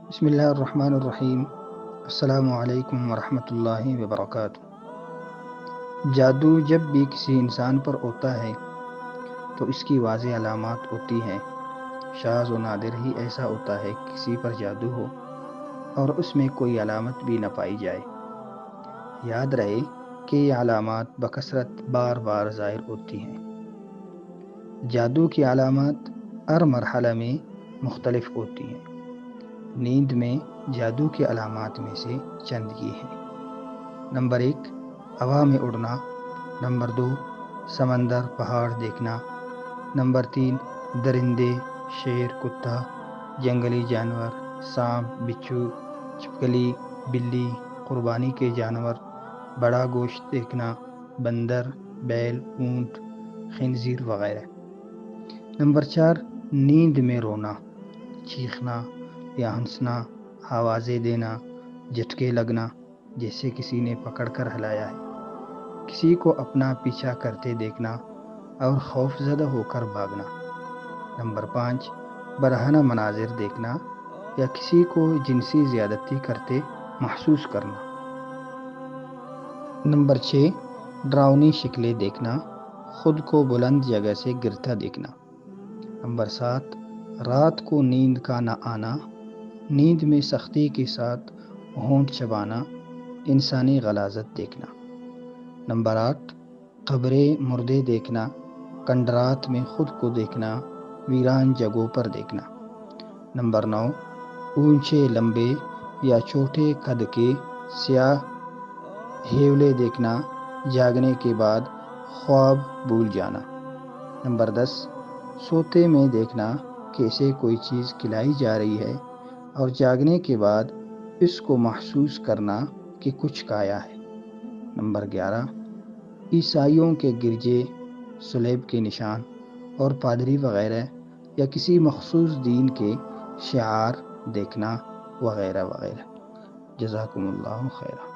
بسم اللہ الرحمن الرحیم۔ السلام علیکم ورحمۃ اللہ وبرکاتہ۔ جادو جب بھی کسی انسان پر ہوتا ہے تو اس کی واضح علامات ہوتی ہیں۔ شاذ و نادر ہی ایسا ہوتا ہے کہ کسی پر جادو ہو اور اس میں کوئی علامت بھی نہ پائی جائے۔ یاد رہے کہ یہ علامات بکثرت بار بار ظاہر ہوتی ہیں۔ جادو کی علامات ہر مرحلہ میں مختلف ہوتی ہیں۔ نیند میں جادو کی علامات میں سے چند یہ ہیں۔ نمبر 1، ہوا میں اڑنا۔ نمبر 2، سمندر پہاڑ دیکھنا۔ نمبر 3، درندے، شیر، کتا، جنگلی جانور، سانپ، بچھو، چھپکلی، بلی، قربانی کے جانور، بڑا گوشت دیکھنا، بندر، بیل، اونٹ، خنزیر وغیرہ۔ نمبر 4، نیند میں رونا، چیخنا یا ہنسنا، آوازیں دینا، جھٹکے لگنا جیسے کسی نے پکڑ کر ہلایا ہے، کسی کو اپنا پیچھا کرتے دیکھنا اور خوف زدہ ہو کر بھاگنا۔ نمبر 5، برہنہ مناظر دیکھنا یا کسی کو جنسی زیادتی کرتے محسوس کرنا۔ نمبر 6، ڈراؤنی شکلیں دیکھنا، خود کو بلند جگہ سے گرتا دیکھنا۔ نمبر 7، رات کو نیند کا نہ آنا، نیند میں سختی کے ساتھ ہونٹ چبانا، انسانی غلاظت دیکھنا۔ نمبر 8، قبریں، مردے دیکھنا، کنڈرات میں خود کو دیکھنا، ویران جگہوں پر دیکھنا۔ نمبر 9، اونچے، لمبے یا چھوٹے قد کے سیاہ ہیولے دیکھنا، جاگنے کے بعد خواب بھول جانا۔ نمبر 10، سوتے میں دیکھنا کہ اسے کوئی چیز کھلائی جا رہی ہے اور جاگنے کے بعد اس کو محسوس کرنا کہ کچھ کھایا ہے۔ نمبر 11، عیسائیوں کے گرجے، صلیب کے نشان اور پادری وغیرہ یا کسی مخصوص دین کے شعار دیکھنا وغیرہ وغیرہ۔ جزاکم اللہ خیرہ۔